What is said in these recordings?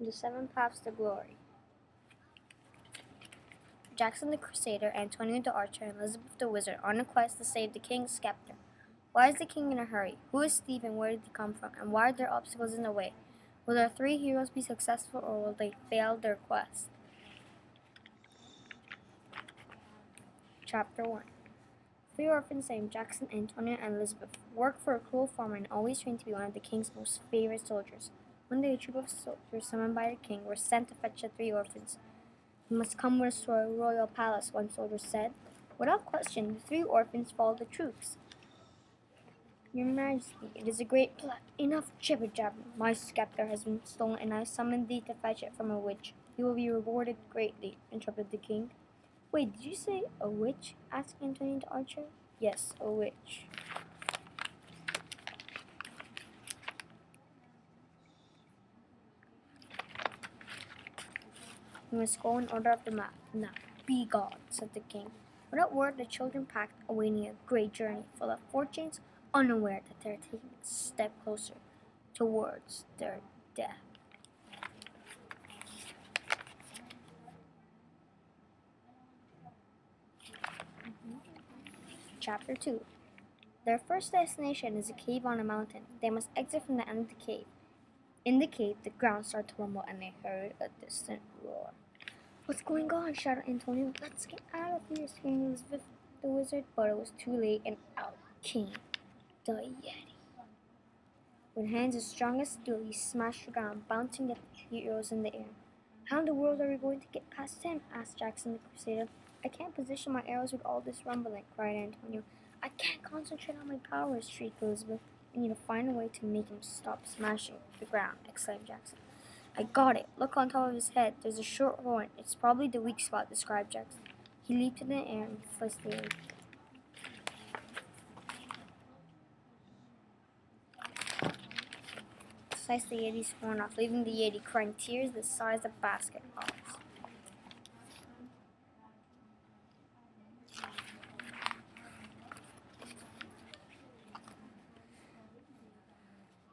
The Seven Paths to Glory. Jackson the Crusader, Antonio the Archer, and Elizabeth the Wizard on a quest to save the king's scepter. Why is the king in a hurry? Who is Steve and where did he come from? And why are there obstacles in the way? Will our three heroes be successful or will they fail their quest? Chapter 1. Three orphans named Jackson, Antonio, and Elizabeth work for a cruel farmer and always train to be one of the king's most favorite soldiers. One day, a troop of soldiers summoned by the king were sent to fetch the three orphans. "You must come with us to our royal palace," one soldier said. Without question, the three orphans followed the troops. "Your Majesty, it is a great plot. Enough jibber-jabber. My scepter has been stolen, and I summoned thee to fetch it from a witch. You will be rewarded greatly," interrupted the king. "Wait, did you say a witch?" asked Antonio the Archer. "Yes, a witch." "You must go in order of the map. Now, be gone," said the king. Without word, the children packed, awaiting a great journey full of fortunes, unaware that they are taking a step closer towards their death. Chapter 2. Their first destination is a cave on a mountain. They must exit from the end of the cave. In the cave, the ground started to rumble and they heard a distant roar. "What's going on?" shouted Antonio. "Let's get out of here," screamed Elizabeth the Wizard, but it was too late and out came the Yeti. With hands as strong as steel, he smashed the ground, bouncing the heroes in the air. "How in the world are we going to get past him?" asked Jackson the Crusader. "I can't position my arrows with all this rumbling," cried Antonio. "I can't concentrate on my powers," shrieked Elizabeth. "I need to find a way to make him stop smashing the ground," exclaimed Jackson. "I got it. Look on top of his head. There's a short horn. It's probably the weak spot," described Jackson. He leaped in the air and sliced the Yeti. Sliced the Yeti's horn off, leaving the Yeti crying tears the size of basketballs.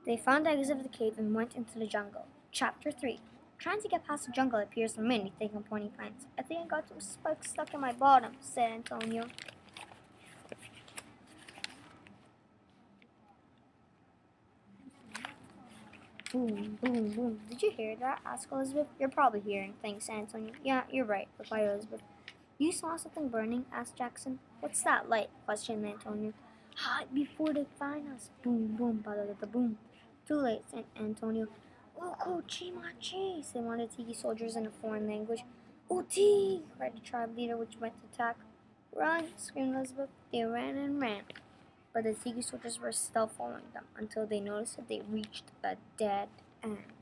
They found the exit of the cave and went into the jungle. Chapter 3. Trying to get past the jungle appears for many thick and pointy plants. "I think I got some spikes stuck in my bottom," said Antonio. "Boom, boom, boom. Did you hear that?" asked Elizabeth. "You're probably hearing things," Antonio. "Yeah, you're right," replied Elizabeth. "You saw something burning?" asked Jackson. "What's that light?" questioned Antonio. "Hide before they find us." Boom, boom, ba-da-da-da-boom. "Too late," said Antonio. "Oko Chimachi," said one of the Tiki soldiers in a foreign language. "Uti!" cried the tribe leader, which went to attack. "Run!" screamed Elizabeth. They ran and ran, but the Tiki soldiers were still following them until they noticed that they reached a dead end.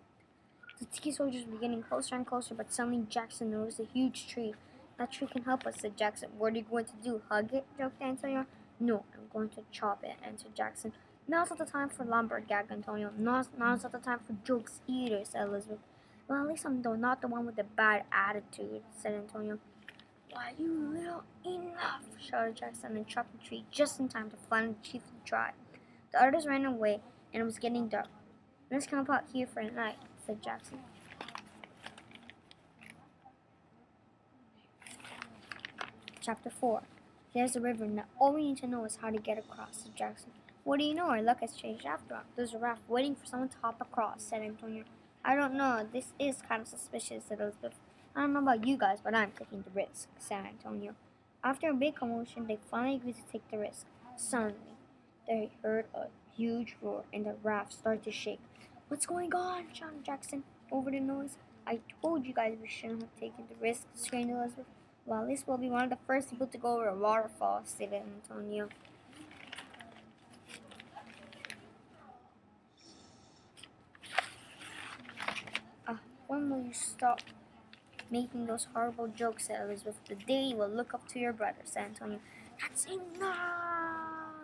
The Tiki soldiers were getting closer and closer, but suddenly Jackson noticed a huge tree. "That tree can help us," said Jackson. "What are you going to do, hug it?" joked Antonio. "No, I'm going to chop it," answered Jackson. "Now's not the time for lumber," gagged Antonio. Now's not the time for jokes either," said Elizabeth. "Well, at least I'm not the one with the bad attitude," said Antonio. "Why, you little enough!" shouted Jackson and chopped the tree just in time to flatten the chief of the tribe. The others ran away, and it was getting dark. "Let's camp out here for the night," said Jackson. Chapter 4. There's a river, and all we need to know is how to get across, said Jackson. "What do you know? Our luck has changed after all. There's a raft waiting for someone to hop across," said Antonio. "I don't know. This is kind of suspicious," said Elizabeth. "I don't know about you guys, but I'm taking the risk," said Antonio. After a big commotion, they finally agreed to take the risk. Suddenly, they heard a huge roar, and the raft started to shake. "What's going on?" shouted Jackson over the noise. "I told you guys we shouldn't have taken the risk," screamed Elizabeth. "Well, at least we'll be one of the first people to go over a waterfall," stated Antonio. "When will you stop making those horrible jokes?" said Elizabeth. "The day you will look up to your brother," said Antonio. "That's enough!"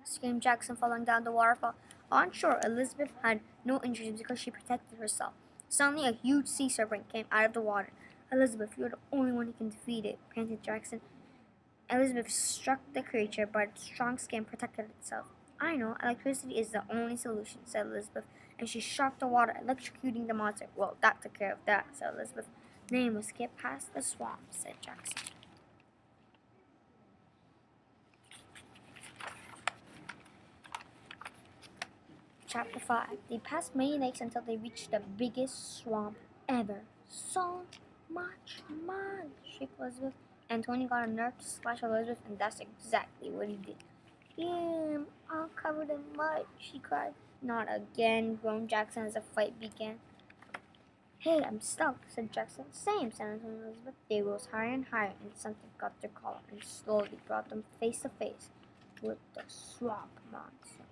screamed Jackson, falling down the waterfall. On shore, Elizabeth had no injuries because she protected herself. Suddenly, a huge sea serpent came out of the water. "Elizabeth, you're the only one who can defeat it," panted Jackson. Elizabeth struck the creature, but its strong skin protected itself. "I know, electricity is the only solution," said Elizabeth. and she shocked the water, electrocuting the monster. Well, that took care of that, said Elizabeth. Then we skip past the swamp, said Jackson. Chapter 5. They passed many lakes until they reached the biggest swamp ever. So much mud, shrieked Elizabeth. Antonio got a nerve to splash Elizabeth, and that's exactly what he did. I'm all covered in mud, she cried. Not again, groaned Jackson as the fight began. Hey, I'm stuck, said Jackson. Same, said Antonio and Elizabeth. They rose higher and higher, and something got their collar and slowly brought them face to face with the swamp monster.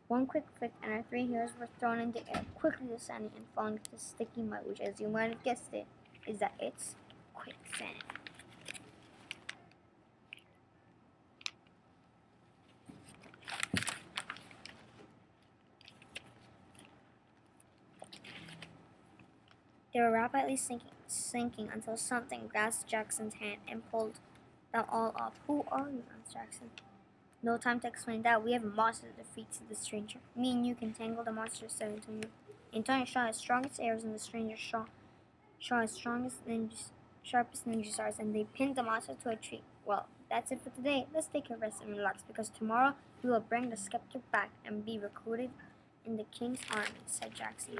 One quick flick, and our three heroes were thrown into the air, quickly descending and falling into sticky mud, which, as you might have guessed it, is that it's quicksand. They were rapidly sinking until something grasped Jackson's hand and pulled them all up. Who are you? Asked Jackson. No time to explain that. We have a monster to defeat, said the stranger. Me and you can tangle the monster, said Antonio. Antonio shot his strongest arrows, and the stranger shot his sharpest ninja stars, and they pinned the monster to a tree. Well, that's it for today. Let's take a rest and relax, because tomorrow we will bring the scepter back and be recruited in the king's army, said Jackson.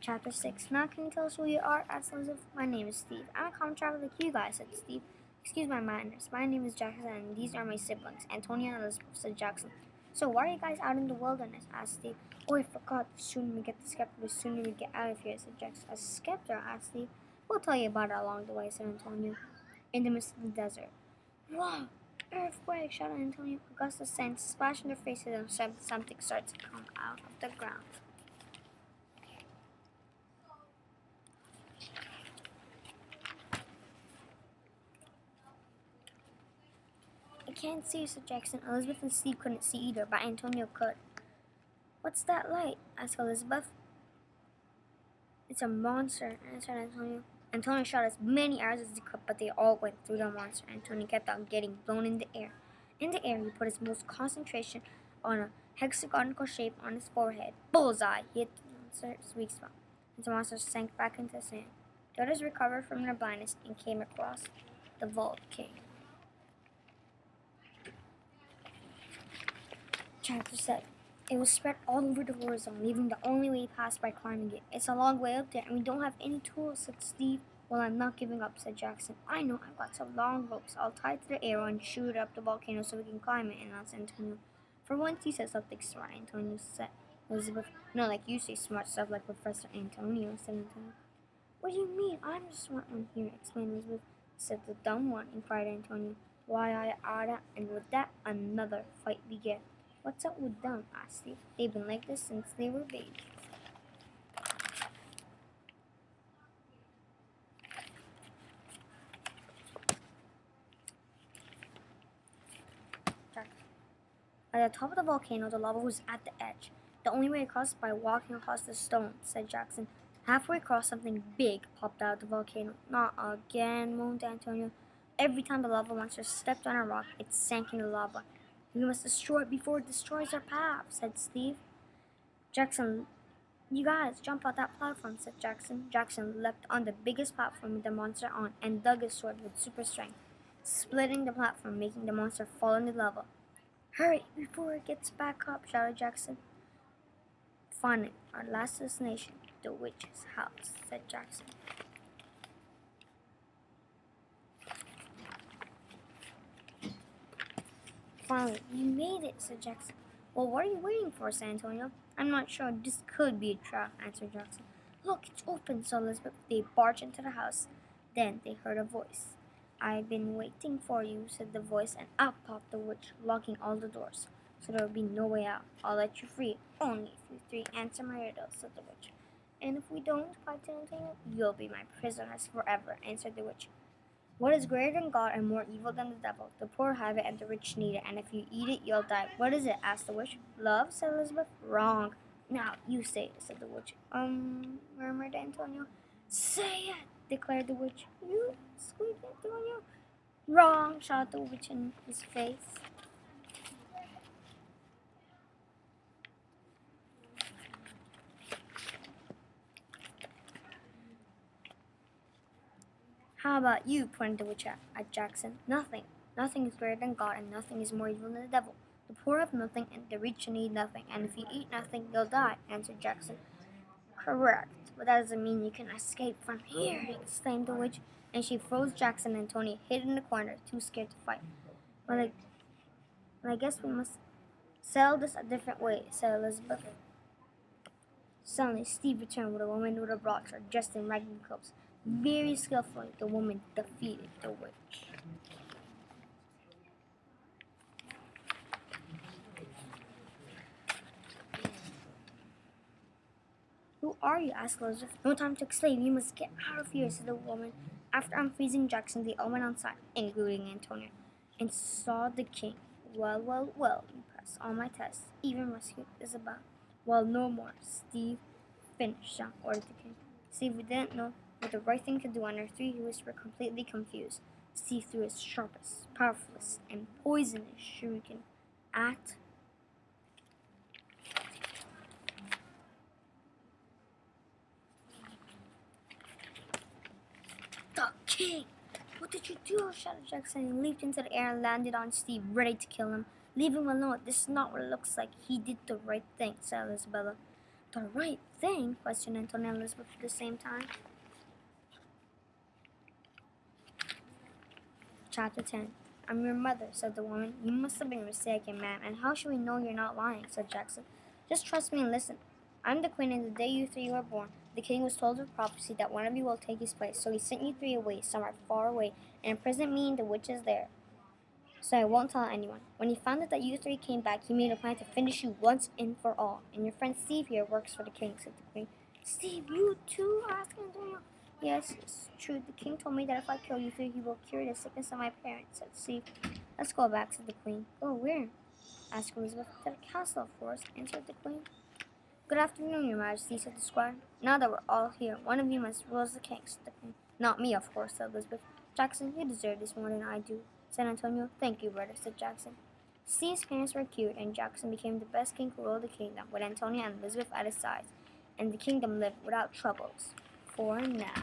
Chapter 6. Now can you tell us who you are? Asked Elizabeth. My name is Steve. I'm a common traveler like you guys, said Steve. Excuse my manners. My name is Jackson, and these are my siblings, Antonia and Elizabeth, said Jackson. So why are you guys out in the wilderness? Asked Steve. Oh, I forgot. The sooner we get the scepter, the sooner we get out of here, said Jackson. A scepter? Asked Steve. We'll tell you about it along the way, said Antonio. In the midst of the desert. Whoa! Earthquake! Shouted Antonio. A gust of sand splashed in their faces, and something started to come out of the ground. I can't see, said Jackson. Elizabeth and Steve couldn't see either, but Antonio could. What's that light? Asked Elizabeth. It's a monster, answered Antonio. Antonio shot as many arrows as he could, but they all went through the monster. Antonio kept on getting blown in the air. In the air, he put his most concentration on a hexagonal shape on his forehead. Bullseye! He hit the monster's weak spot, and the monster sank back into the sand. The others recovered from their blindness and came across the volcano. Chapter 7. It was spread all over the horizon, leaving the only way past by climbing it. It's a long way up there, and we don't have any tools, said Steve. Well, I'm not giving up, said Jackson. I know, I've got some long ropes. I'll tie to the arrow and shoot it up the volcano so we can climb it, announced Antonio. For once, he said something smart, Antonio said. Elizabeth, no, like you say smart stuff like Professor Antonio, said Antonio. What do you mean? I'm the smart one here, explained Elizabeth. Said the dumb one, inquired Antonio. Why, I oughta, and with that, another fight began. What's up with them? Asked Steve. They've been like this since they were babies. At the top of the volcano, the lava was at the edge. The only way across is by walking across the stone, said Jackson. Halfway across, something big popped out of the volcano. Not again, moaned Antonio. Every time the lava monster stepped on a rock, it sank in the lava. We must destroy it before it destroys our path, said Steve. Jackson, you guys, jump out that platform, said Jackson. Jackson leapt on the biggest platform with the monster on and dug his sword with super strength, splitting the platform, making the monster fall in the lava. Hurry, before it gets back up, shouted Jackson. Finally, our last destination, the witch's house, said Jackson. Finally, we made it, said Jackson. Well, what are you waiting for, said Antonio. I'm not sure. This could be a trap, answered Jackson. Look, it's open, said Elizabeth. They barged into the house. Then they heard a voice. I've been waiting for you, said the voice, and out popped the witch, locking all the doors, so there will be no way out. I'll let you free, only if you three answer my riddle, said the witch. And if we don't, cried Antonio, you'll be my prisoners forever, answered the witch. What is greater than God and more evil than the devil? The poor have it and the rich need it, and if you eat it, you'll die. What is it? Asked the witch. Love, said Elizabeth. Wrong. Now, you say it, said the witch. Murmured Antonio. Say it, declared the witch. You, squeaked Antonio. Wrong, shouted the witch in his face. How about you? Pointed the witch at Jackson. Nothing. Nothing is greater than God, and nothing is more evil than the devil. The poor have nothing, and the rich need nothing, and if you eat nothing, you'll die, answered Jackson. Correct, but that doesn't mean you can escape from here, exclaimed the witch, and she froze Jackson and Tony hid in the corner, too scared to fight. Well, I guess we must settle this a different way, said Elizabeth. Suddenly, Steve returned with a woman with a broadsword, dressed in ragged clothes. Very skillfully, the woman defeated the witch. Who are you? Asked Elizabeth. No time to explain. You must get out of here, said the woman. After unfreezing Jackson, they all went outside, including Antonia, and saw the king. Well, well, well, you passed all my tests, even rescued Isabel. Well, no more. Steve, finish, ordered the king. Steve didn't know what the right thing to do, and our three heroes were completely confused. Steve threw his sharpest, powerfulest, and poisonous shuriken at the king. What did you do? Shouted Jackson and leaped into the air and landed on Steve, ready to kill him. Leave him alone. This is not what it looks like. He did the right thing, said Isabella. The right thing? Questioned Antonia and Elizabeth at the same time. Chapter 10. I'm your mother, said the woman. You must have been mistaken, ma'am. And how should we know you're not lying, said Jackson. Just trust me and listen. I'm the queen, and the day you three were born, the king was told with prophecy that one of you will take his place. So he sent you three away, somewhere far away, and imprisoned me and the witches there. So I won't tell anyone. When he found out that you three came back, he made a plan to finish you once and for all. And your friend Steve here works for the king, said the queen. Steve, you too? Asked Antonio. Yes, it's true. The king told me that if I kill you three, he will cure the sickness of my parents, said Steve. Let's go back, said the queen. Go where? Asked Elizabeth. To the castle, of course, answered the queen. Good afternoon, your majesty, said the squire. Now that we're all here, one of you must rule as the king, said the queen. Not me, of course, said Elizabeth. Jackson, you deserve this more than I do, said Antonio. Thank you, brother, said Jackson. Steve's parents were cured, and Jackson became the best king who ruled the kingdom, with Antonia and Elizabeth at his side, and the kingdom lived without troubles. For now.